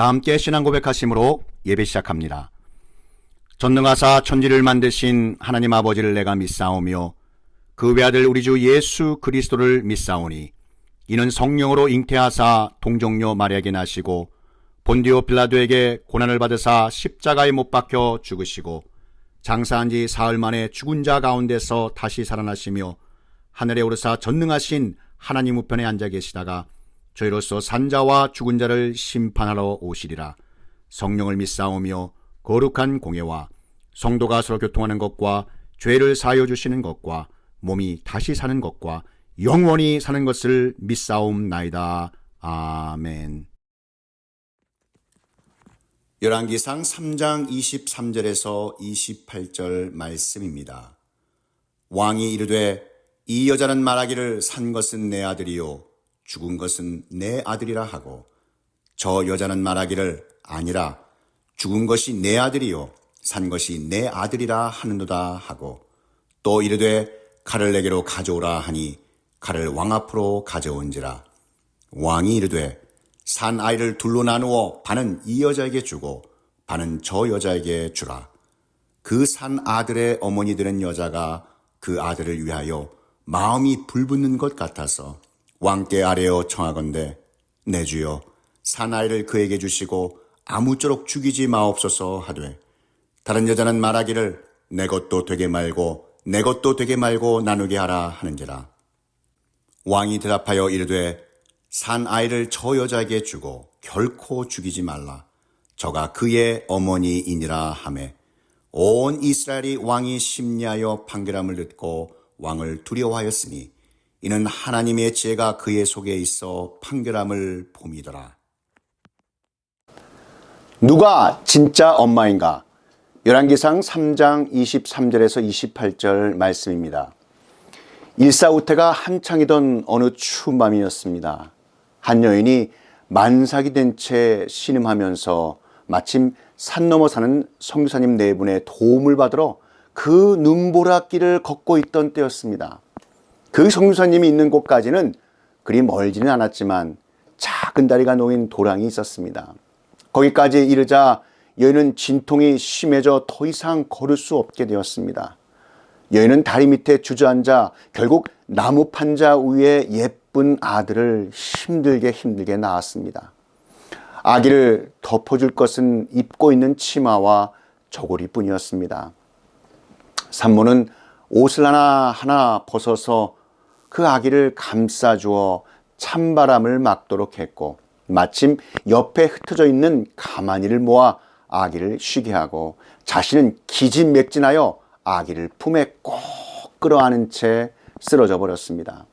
다 함께 신앙 고백하심으로 예배 시작합니다. 전능하사 천지를 만드신 하나님 아버지를 내가 믿사오며 그 외아들 우리 주 예수 그리스도를 믿사오니 이는 성령으로 잉태하사 동정녀 마리아에게 나시고 본디오 빌라도에게 고난을 받으사 십자가에 못 박혀 죽으시고 장사한 지 사흘 만에 죽은 자 가운데서 다시 살아나시며 하늘에 오르사 전능하신 하나님 우편에 앉아 계시다가 저희로서 산자와 죽은 자를 심판하러 오시리라. 성령을 믿사오며 거룩한 공예와 성도가 서로 교통하는 것과 죄를 사하여 주시는 것과 몸이 다시 사는 것과 영원히 사는 것을 믿사옵나이다. 아멘. 열왕기상 3장 23절에서 28절 말씀입니다. 왕이 이르되 이 여자는 말하기를 산 것은 내 아들이요 죽은 것은 내 아들이라 하고 저 여자는 말하기를 아니라 죽은 것이 내 아들이요 산 것이 내 아들이라 하는도다 하고 또 이르되 칼을 내게로 가져오라 하니 칼을 왕 앞으로 가져온지라. 왕이 이르되 산 아이를 둘로 나누어 반은 이 여자에게 주고 반은 저 여자에게 주라. 그 산 아들의 어머니 되는 여자가 그 아들을 위하여 마음이 불붙는 것 같아서 왕께 아뢰어 청하건대 내 주여 산 아이를 그에게 주시고 아무쪼록 죽이지 마옵소서 하되 다른 여자는 말하기를 내 것도 되게 말고 내 것도 되게 말고 나누게 하라 하는지라. 왕이 대답하여 이르되 산 아이를 저 여자에게 주고 결코 죽이지 말라. 저가 그의 어머니이니라 하매 온 이스라엘이 왕이 심리하여 판결함을 듣고 왕을 두려워하였으니 이는 하나님의 지혜가 그의 속에 있어 판결함을 봄이더라. 누가 진짜 엄마인가? 열왕기상 3장 23절에서 28절 말씀입니다. 일사후퇴가 한창이던 어느 추운 밤이었습니다. 한 여인이 만삭이 된 채 신음하면서 마침 산 넘어 사는 선교사님 네 분의 도움을 받으러 그 눈보라길을 걷고 있던 때였습니다. 그 선교사님이 있는 곳까지는 그리 멀지는 않았지만 작은 다리가 놓인 도랑이 있었습니다. 거기까지 이르자 여인은 진통이 심해져 더 이상 걸을 수 없게 되었습니다. 여인은 다리 밑에 주저앉아 결국 나무 판자 위에 예쁜 아들을 힘들게 낳았습니다. 아기를 덮어줄 것은 입고 있는 치마와 저고리뿐이었습니다. 산모는 옷을 하나 벗어서 그 아기를 감싸주어 찬바람을 막도록 했고 마침 옆에 흩어져 있는 가마니를 모아 아기를 쉬게 하고 자신은 기진맥진하여 아기를 품에 꼭 끌어안은 채 쓰러져 버렸습니다.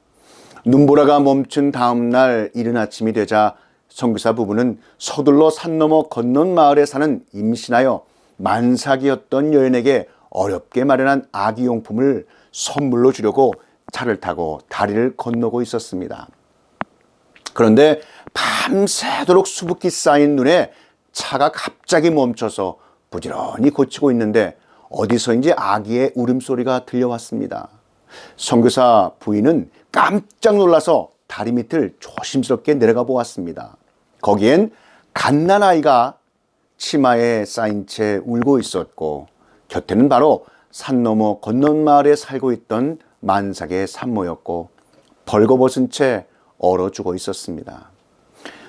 눈보라가 멈춘 다음 날 이른 아침이 되자 선교사 부부는 서둘러 산 너머 건넌 마을에 사는 임신하여 만삭이었던 여인에게 어렵게 마련한 아기용품을 선물로 주려고 차를 타고 다리를 건너고 있었습니다. 그런데 밤새도록 수북히 쌓인 눈에 차가 갑자기 멈춰서 부지런히 고치고 있는데 어디서인지 아기의 울음소리가 들려왔습니다. 선교사 부인은 깜짝 놀라서 다리 밑을 조심스럽게 내려가 보았습니다. 거기엔 갓난아이가 치마에 쌓인 채 울고 있었고 곁에는 바로 산 너머 건넌 마을에 살고 있던 만삭의 산모였고 벌거벗은 채 얼어 죽어 있었습니다.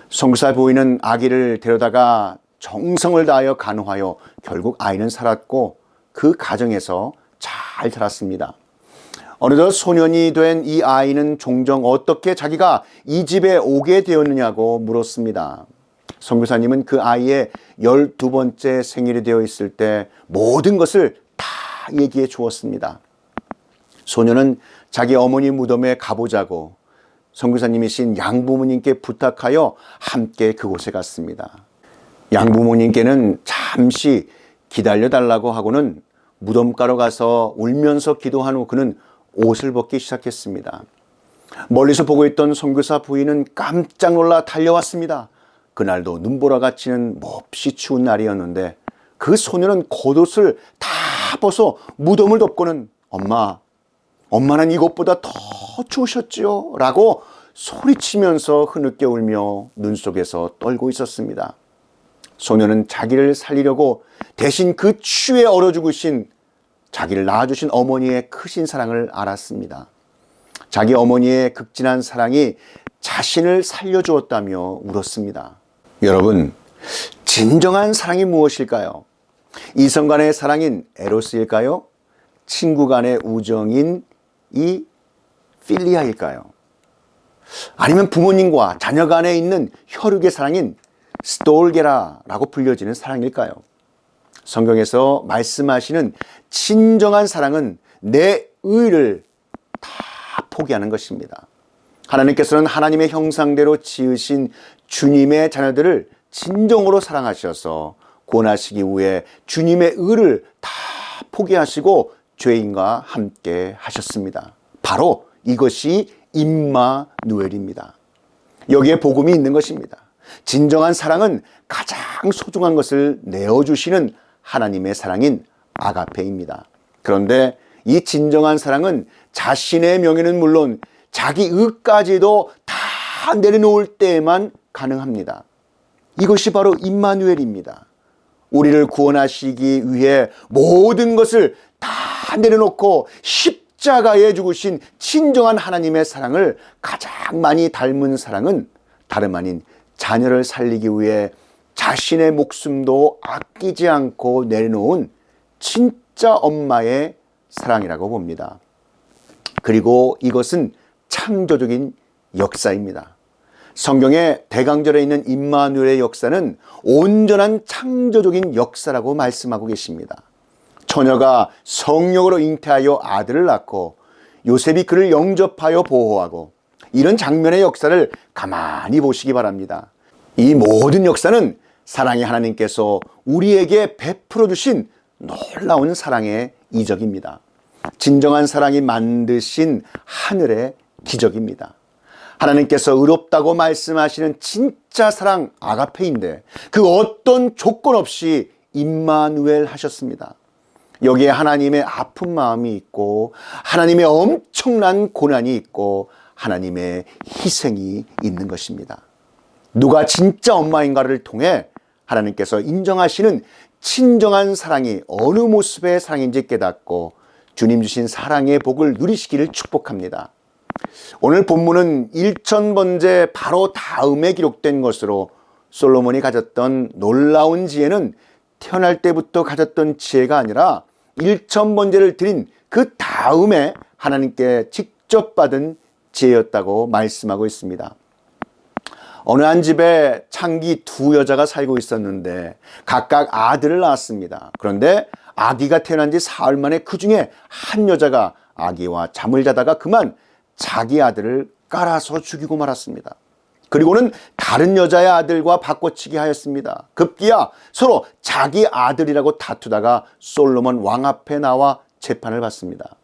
선교사 부인은 아기를 데려다가 정성을 다하여 간호하여 결국 아이는 살았고 그 가정에서 잘 자랐습니다. 어느덧 소년이 된 이 아이는 종종 어떻게 자기가 이 집에 오게 되었느냐고 물었습니다. 선교사님은 그 아이의 12번째 생일이 되어 있을 때 모든 것을 다 얘기해 주었습니다. 소년은 자기 어머니 무덤에 가보자고 선교사님이신 양부모님께 부탁하여 함께 그곳에 갔습니다. 양부모님께는 잠시 기다려달라고 하고는 무덤가로 가서 울면서 기도한 후 그는 옷을 벗기 시작했습니다. 멀리서 보고 있던 선교사 부인은 깜짝 놀라 달려왔습니다. 그날도 눈보라가 치는 몹시 추운 날이었는데 그 소녀는 겉옷을 다 벗어 무덤을 덮고는 엄마는 이것보다 더 추우셨지요? 라고 소리치면서 흐느껴 울며 눈 속에서 떨고 있었습니다. 소녀는 자기를 살리려고 대신 그 추위에 얼어 죽으신 자기를 낳아주신 어머니의 크신 사랑을 알았습니다. 자기 어머니의 극진한 사랑이 자신을 살려주었다며 울었습니다. 여러분, 진정한 사랑이 무엇일까요? 이성 간의 사랑인 에로스일까요? 친구 간의 우정인 이 필리아일까요? 아니면 부모님과 자녀 간에 있는 혈육의 사랑인 스톨게라라고 불려지는 사랑일까요? 성경에서 말씀하시는 진정한 사랑은 내 의를 다 포기하는 것입니다. 하나님께서는 하나님의 형상대로 지으신 주님의 자녀들을 진정으로 사랑하셔서 구원하시기 위해 주님의 의를 다 포기하시고 죄인과 함께 하셨습니다. 바로 이것이 임마누엘입니다. 여기에 복음이 있는 것입니다. 진정한 사랑은 가장 소중한 것을 내어주시는 하나님의 사랑인 아가페입니다. 그런데 이 진정한 사랑은 자신의 명예는 물론 자기 의까지도 다 내려놓을 때에만 가능합니다. 이것이 바로 임마누엘입니다. 우리를 구원하시기 위해 모든 것을 다 내려놓고 십자가에 죽으신 진정한 하나님의 사랑을 가장 많이 닮은 사랑은 다름 아닌 자녀를 살리기 위해 자신의 목숨도 아끼지 않고 내려놓은 진짜 엄마의 사랑이라고 봅니다. 그리고 이것은 창조적인 역사입니다. 성경의 대강절에 있는 임마누엘의 역사는 온전한 창조적인 역사라고 말씀하고 계십니다. 처녀가 성령으로 잉태하여 아들을 낳고 요셉이 그를 영접하여 보호하고 이런 장면의 역사를 가만히 보시기 바랍니다. 이 모든 역사는 사랑의 하나님께서 우리에게 베풀어 주신 놀라운 사랑의 이적입니다. 진정한 사랑이 만드신 하늘의 기적입니다. 하나님께서 의롭다고 말씀하시는 진짜 사랑 아가페인데 그 어떤 조건 없이 임마누엘 하셨습니다. 여기에 하나님의 아픈 마음이 있고 하나님의 엄청난 고난이 있고 하나님의 희생이 있는 것입니다. 누가 진짜 엄마인가를 통해 하나님께서 인정하시는 친정한 사랑이 어느 모습의 사랑인지 깨닫고 주님 주신 사랑의 복을 누리시기를 축복합니다. 오늘 본문은 1000번째 바로 다음에 기록된 것으로 솔로몬이 가졌던 놀라운 지혜는 태어날 때부터 가졌던 지혜가 아니라 1000번째를 드린 그 다음에 하나님께 직접 받은 지혜였다고 말씀하고 있습니다. 어느 한 집에 창기 두 여자가 살고 있었는데 각각 아들을 낳았습니다. 그런데 아기가 태어난 지 사흘 만에 그 중에 한 여자가 아기와 잠을 자다가 그만 자기 아들을 깔아서 죽이고 말았습니다. 그리고는 다른 여자의 아들과 바꿔치기 하였습니다. 급기야 서로 자기 아들이라고 다투다가 솔로몬 왕 앞에 나와 재판을 받습니다.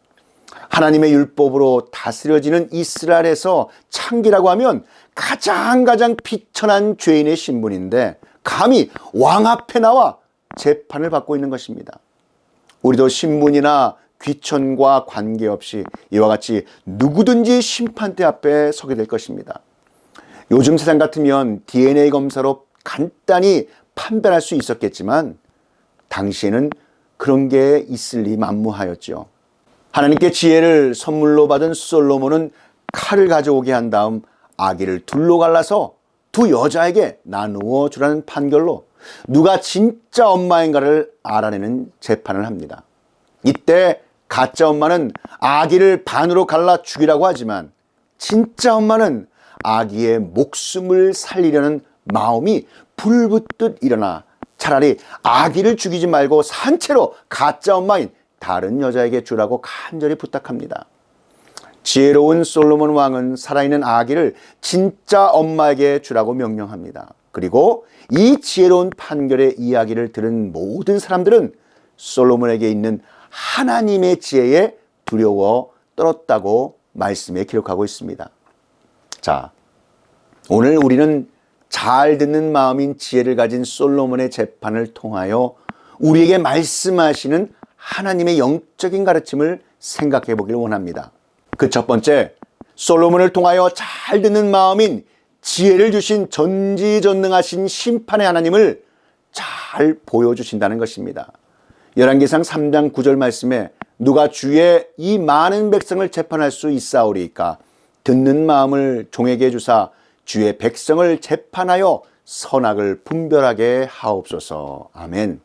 하나님의 율법으로 다스려지는 이스라엘에서 창기라고 하면 가장 비천한 죄인의 신분인데 감히 왕 앞에 나와 재판을 받고 있는 것입니다. 우리도 신분이나 귀천과 관계없이 이와 같이 누구든지 심판대 앞에 서게 될 것입니다. 요즘 세상 같으면 DNA 검사로 간단히 판별할 수 있었겠지만 당시에는 그런 게 있을 리 만무하였죠. 하나님께 지혜를 선물로 받은 솔로몬은 칼을 가져오게 한 다음 아기를 둘로 갈라서 두 여자에게 나누어 주라는 판결로 누가 진짜 엄마인가를 알아내는 재판을 합니다. 이때 가짜 엄마는 아기를 반으로 갈라 죽이라고 하지만 진짜 엄마는 아기의 목숨을 살리려는 마음이 불붙듯 일어나 차라리 아기를 죽이지 말고 산채로 가짜 엄마인 다른 여자에게 주라고 간절히 부탁합니다. 지혜로운 솔로몬 왕은 살아있는 아기를 진짜 엄마에게 주라고 명령합니다. 그리고 이 지혜로운 판결의 이야기를 들은 모든 사람들은 솔로몬에게 있는 하나님의 지혜에 두려워 떨었다고 말씀에 기록하고 있습니다. 자, 오늘 우리는 잘 듣는 마음인 지혜를 가진 솔로몬의 재판을 통하여 우리에게 말씀하시는 하나님의 영적인 가르침을 생각해 보길 원합니다. 그 첫 번째, 솔로몬을 통하여 잘 듣는 마음인 지혜를 주신 전지전능하신 심판의 하나님을 잘 보여주신다는 것입니다. 열왕기상 3장 9절 말씀에 누가 주의 이 많은 백성을 재판할 수 있사오리이까 듣는 마음을 종에게 주사 주의 백성을 재판하여 선악을 분별하게 하옵소서. 아멘.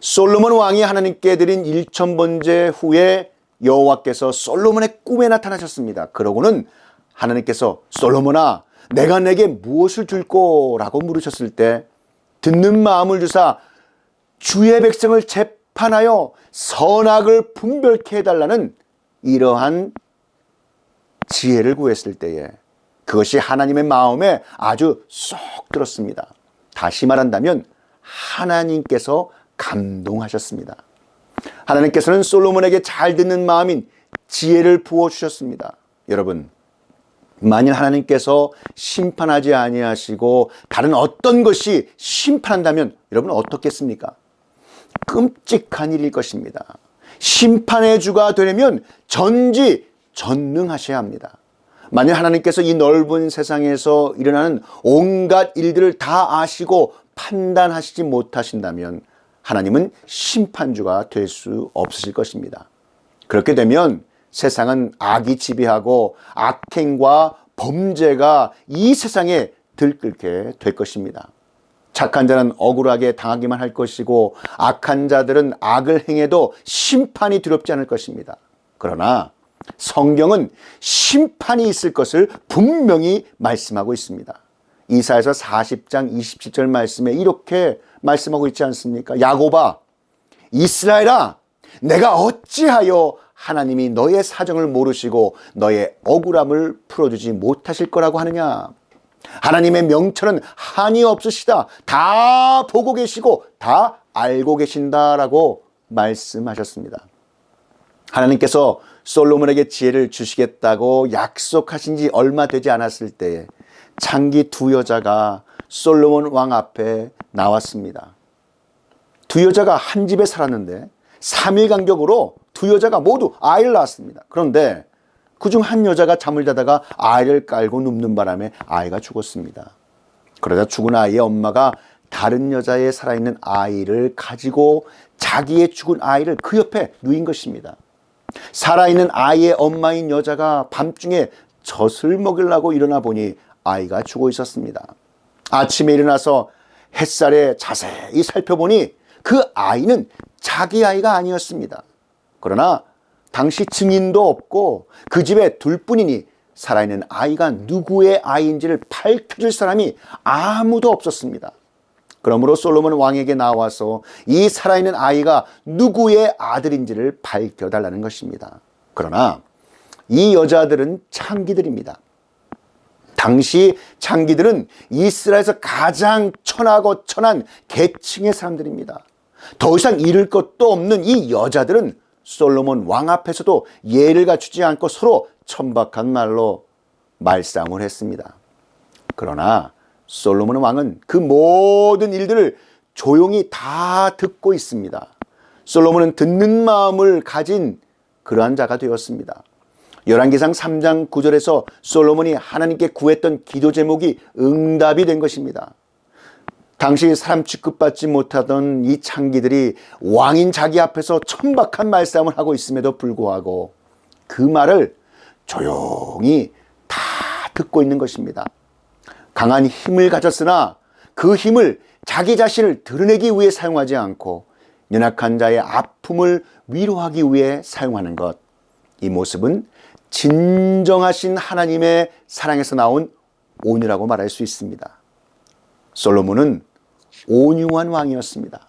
솔로몬 왕이 하나님께 드린 1000번제 후에 여호와께서 솔로몬의 꿈에 나타나셨습니다. 그러고는 하나님께서 솔로몬아 내가 내게 무엇을 줄 거라고 물으셨을 때 듣는 마음을 주사 주의 백성을 재판하여 선악을 분별케 해달라는 이러한 지혜를 구했을 때에 그것이 하나님의 마음에 아주 쏙 들었습니다. 다시 말한다면 하나님께서 감동하셨습니다. 하나님께서는 솔로몬에게 잘 듣는 마음인 지혜를 부어주셨습니다. 여러분, 만일 하나님께서 심판하지 아니하시고 다른 어떤 것이 심판한다면 여러분 어떻겠습니까? 끔찍한 일일 것입니다. 심판의 주가 되려면 전지전능하셔야 합니다. 만일 하나님께서 이 넓은 세상에서 일어나는 온갖 일들을 다 아시고 판단하시지 못하신다면 하나님은 심판주가 될 수 없으실 것입니다. 그렇게 되면 세상은 악이 지배하고 악행과 범죄가 이 세상에 들끓게 될 것입니다. 착한 자는 억울하게 당하기만 할 것이고 악한 자들은 악을 행해도 심판이 두렵지 않을 것입니다. 그러나 성경은 심판이 있을 것을 분명히 말씀하고 있습니다. 이사야서 40장 27절 말씀에 이렇게 말씀하고 있지 않습니까? 야곱아, 이스라엘아, 내가 어찌하여 하나님이 너의 사정을 모르시고 너의 억울함을 풀어주지 못하실 거라고 하느냐? 하나님의 명철은 한이 없으시다. 다 보고 계시고 다 알고 계신다라고 말씀하셨습니다. 하나님께서 솔로몬에게 지혜를 주시겠다고 약속하신 지 얼마 되지 않았을 때에 창기 두 여자가 솔로몬 왕 앞에 나왔습니다. 두 여자가 한 집에 살았는데 3일 간격으로 두 여자가 모두 아이를 낳았습니다. 그런데 그중 한 여자가 잠을 자다가 아이를 깔고 눕는 바람에 아이가 죽었습니다. 그러자 죽은 아이의 엄마가 다른 여자의 살아있는 아이를 가지고 자기의 죽은 아이를 그 옆에 누인 것입니다. 살아있는 아이의 엄마인 여자가 밤중에 젖을 먹이려고 일어나 보니 아이가 죽어 있었습니다. 아침에 일어나서 햇살에 자세히 살펴보니 그 아이는 자기 아이가 아니었습니다. 그러나 당시 증인도 없고 그 집에 둘뿐이니 살아있는 아이가 누구의 아이인지를 밝혀줄 사람이 아무도 없었습니다. 그러므로 솔로몬 왕에게 나와서 이 살아있는 아이가 누구의 아들인지를 밝혀달라는 것입니다. 그러나 이 여자들은 창기들입니다. 당시 창기들은 이스라엘에서 가장 천하고 천한 계층의 사람들입니다. 더 이상 잃을 것도 없는 이 여자들은 솔로몬 왕 앞에서도 예를 갖추지 않고 서로 천박한 말로 말싸움을 했습니다. 그러나 솔로몬 왕은 그 모든 일들을 조용히 다 듣고 있습니다. 솔로몬은 듣는 마음을 가진 그러한 자가 되었습니다. 열왕기상 3장 9절에서 솔로몬이 하나님께 구했던 기도 제목이 응답이 된 것입니다. 당시 사람 취급받지 못하던 이 창기들이 왕인 자기 앞에서 천박한 말싸움을 하고 있음에도 불구하고 그 말을 조용히 다 듣고 있는 것입니다. 강한 힘을 가졌으나 그 힘을 자기 자신을 드러내기 위해 사용하지 않고 연약한 자의 아픔을 위로하기 위해 사용하는 것. 이 모습은 진정하신 하나님의 사랑에서 나온 온유라고 말할 수 있습니다. 솔로몬은 온유한 왕이었습니다.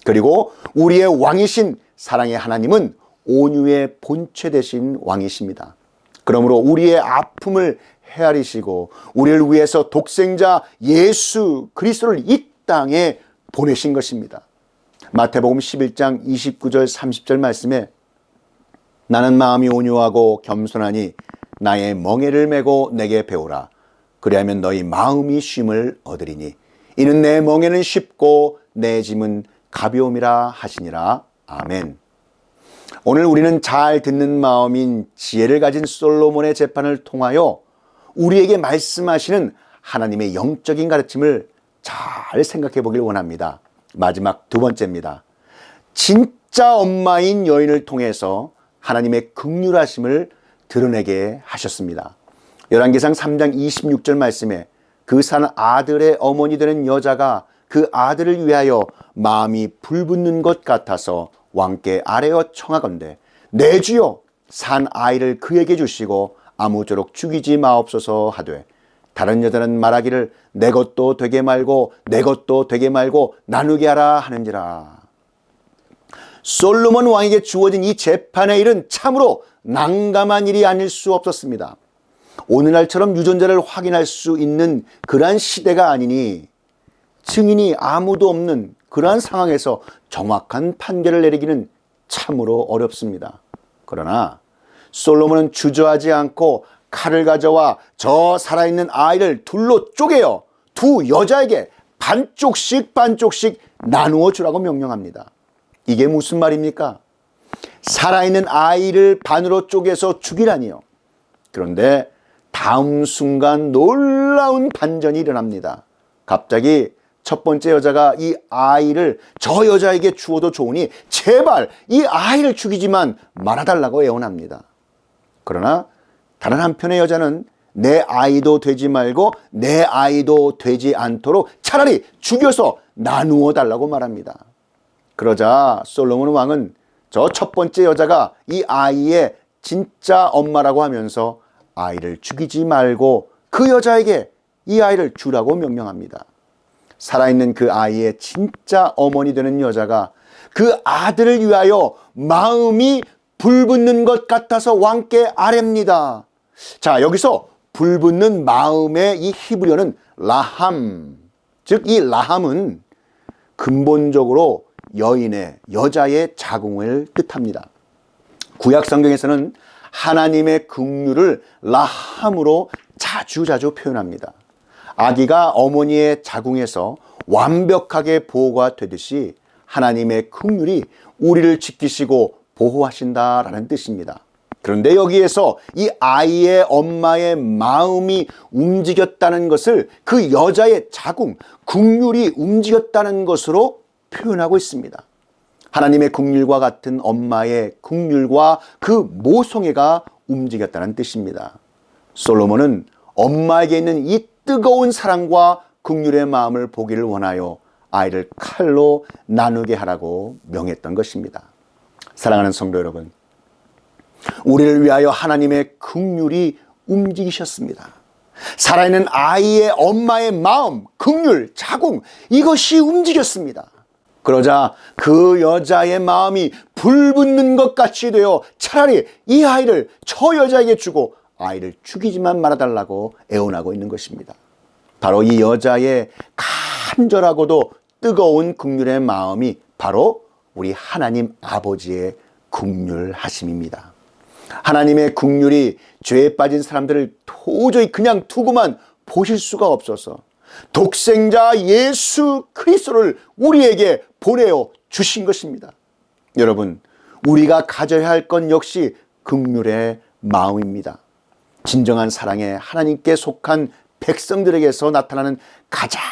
그리고 우리의 왕이신 사랑의 하나님은 온유의 본체 되신 왕이십니다. 그러므로 우리의 아픔을 헤아리시고 우리를 위해서 독생자 예수 그리스도를 이 땅에 보내신 것입니다. 마태복음 11장 29절 30절 말씀에 나는 마음이 온유하고 겸손하니 나의 멍에를 메고 내게 배우라. 그리하면 너희 마음이 쉼을 얻으리니 이는 내 멍에는 쉽고 내 짐은 가벼움이라 하시니라. 아멘. 오늘 우리는 잘 듣는 마음인 지혜를 가진 솔로몬의 재판을 통하여 우리에게 말씀하시는 하나님의 영적인 가르침을 잘 생각해 보길 원합니다. 마지막 두 번째입니다. 진짜 엄마인 여인을 통해서 하나님의 긍휼하심을 드러내게 하셨습니다. 열왕기상 3장 26절 말씀에 그 산 아들의 어머니 되는 여자가 그 아들을 위하여 마음이 불붙는 것 같아서 왕께 아뢰어 청하건대 내 주여 산 아이를 그에게 주시고 아무쪼록 죽이지 마옵소서 하되 다른 여자는 말하기를 내 것도 되게 말고 내 것도 되게 말고 나누게 하라 하는지라. 솔로몬 왕에게 주어진 이 재판의 일은 참으로 난감한 일이 아닐 수 없었습니다. 오늘날처럼 유전자를 확인할 수 있는 그러한 시대가 아니니 증인이 아무도 없는 그러한 상황에서 정확한 판결을 내리기는 참으로 어렵습니다. 그러나 솔로몬은 주저하지 않고 칼을 가져와 저 살아있는 아이를 둘로 쪼개어 두 여자에게 반쪽씩 나누어 주라고 명령합니다. 이게 무슨 말입니까? 살아있는 아이를 반으로 쪼개서 죽이라니요. 그런데 다음 순간 놀라운 반전이 일어납니다. 갑자기 첫 번째 여자가 이 아이를 저 여자에게 주어도 좋으니 제발 이 아이를 죽이지만 말아달라고 애원합니다. 그러나 다른 한편의 여자는 내 아이도 되지 말고 내 아이도 되지 않도록 차라리 죽여서 나누어 달라고 말합니다. 그러자 솔로몬 왕은 저 첫 번째 여자가 이 아이의 진짜 엄마라고 하면서 아이를 죽이지 말고 그 여자에게 이 아이를 주라고 명령합니다. 살아있는 그 아이의 진짜 어머니 되는 여자가 그 아들을 위하여 마음이 불붙는 것 같아서 왕께 아뢰입니다. 자, 여기서 불붙는 마음의 이 히브리어는 라함, 즉 이 라함은 근본적으로 여자의 자궁을 뜻합니다. 구약 성경에서는 하나님의 긍휼을 라함으로 자주 표현합니다. 아기가 어머니의 자궁에서 완벽하게 보호가 되듯이 하나님의 긍휼이 우리를 지키시고 보호하신다라는 뜻입니다. 그런데 여기에서 이 아이의 엄마의 마음이 움직였다는 것을 그 여자의 자궁, 긍휼이 움직였다는 것으로 표현하고 있습니다. 하나님의 긍휼과 같은 엄마의 긍휼과 그 모성애가 움직였다는 뜻입니다. 솔로몬은 엄마에게 있는 이 뜨거운 사랑과 긍휼의 마음을 보기를 원하여 아이를 칼로 나누게 하라고 명했던 것입니다. 사랑하는 성도 여러분, 우리를 위하여 하나님의 긍휼이 움직이셨습니다. 살아있는 아이의 엄마의 마음, 긍휼, 자궁, 이것이 움직였습니다. 그러자 그 여자의 마음이 불붙는 것 같이 되어 차라리 이 아이를 저 여자에게 주고 아이를 죽이지만 말아달라고 애원하고 있는 것입니다. 바로 이 여자의 간절하고도 뜨거운 긍휼의 마음이 바로 우리 하나님 아버지의 긍휼하심입니다. 하나님의 긍휼이 죄에 빠진 사람들을 도저히 그냥 두고만 보실 수가 없어서 독생자 예수 그리스도를 우리에게 보내어 주신 것입니다. 여러분, 우리가 가져야 할 건 역시 긍휼의 마음입니다. 진정한 사랑에 하나님께 속한 백성들에게서 나타나는 가장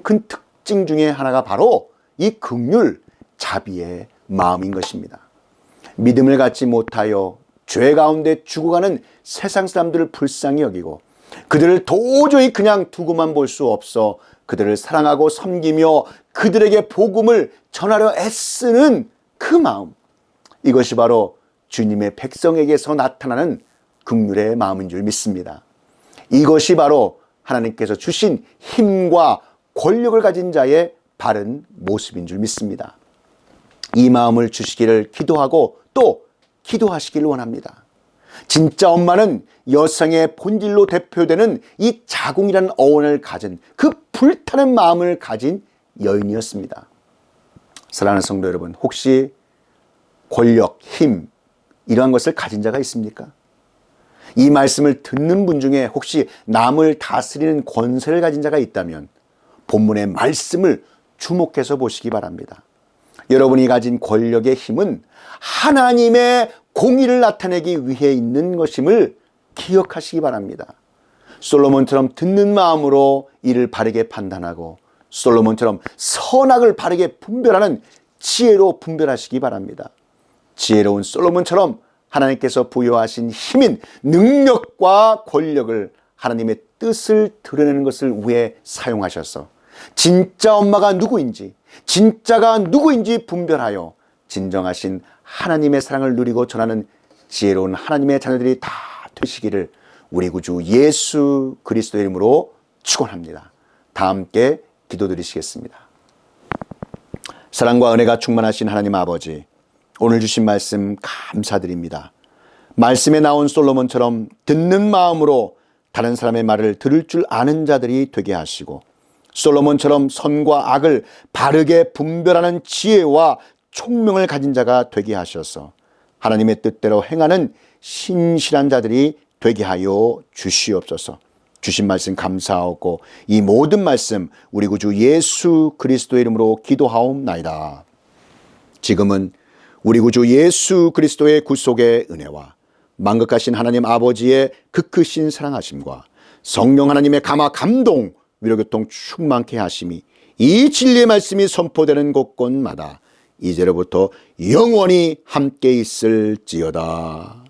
큰 특징 중에 하나가 바로 이 긍휼, 자비의 마음인 것입니다. 믿음을 갖지 못하여 죄 가운데 죽어가는 세상 사람들을 불쌍히 여기고 그들을 도저히 그냥 두고만 볼 수 없어 그들을 사랑하고 섬기며 그들에게 복음을 전하려 애쓰는 그 마음, 이것이 바로 주님의 백성에게서 나타나는 긍휼의 마음인 줄 믿습니다. 이것이 바로 하나님께서 주신 힘과 권력을 가진 자의 바른 모습인 줄 믿습니다. 이 마음을 주시기를 기도하고 또 기도하시길 원합니다. 진짜 엄마는 여성의 본질로 대표되는 이 자궁이라는 어원을 가진 그 불타는 마음을 가진 여인이었습니다. 사랑하는 성도 여러분, 혹시 권력, 힘 이러한 것을 가진 자가 있습니까? 이 말씀을 듣는 분 중에 혹시 남을 다스리는 권세를 가진 자가 있다면 본문의 말씀을 주목해서 보시기 바랍니다. 여러분이 가진 권력의 힘은 하나님의 공의를 나타내기 위해 있는 것임을 기억하시기 바랍니다. 솔로몬처럼 듣는 마음으로 이를 바르게 판단하고 솔로몬처럼 선악을 바르게 분별하는 지혜로 분별하시기 바랍니다. 지혜로운 솔로몬처럼 하나님께서 부여하신 힘인 능력과 권력을 하나님의 뜻을 드러내는 것을 위해 사용하셔서 진짜 엄마가 누구인지, 진짜가 누구인지 분별하여 진정하신 하나님의 사랑을 누리고 전하는 지혜로운 하나님의 자녀들이 다 되시기를 우리 구주 예수 그리스도의 이름으로 축원합니다. 다 함께 기도드리시겠습니다. 사랑과 은혜가 충만하신 하나님 아버지, 오늘 주신 말씀 감사드립니다. 말씀에 나온 솔로몬처럼 듣는 마음으로 다른 사람의 말을 들을 줄 아는 자들이 되게 하시고, 솔로몬처럼 선과 악을 바르게 분별하는 지혜와 총명을 가진 자가 되게 하셔서 하나님의 뜻대로 행하는 신실한 자들이 되게 하여 주시옵소서. 주신 말씀 감사하고 이 모든 말씀 우리 구주 예수 그리스도의 이름으로 기도하옵나이다. 지금은 우리 구주 예수 그리스도의 구속의 은혜와 만극하신 하나님 아버지의 그 크신 사랑하심과 성령 하나님의 감화 감동 위로교통 충만케 하심이 이 진리의 말씀이 선포되는 곳곳마다 이제로부터 영원히 함께 있을지어다.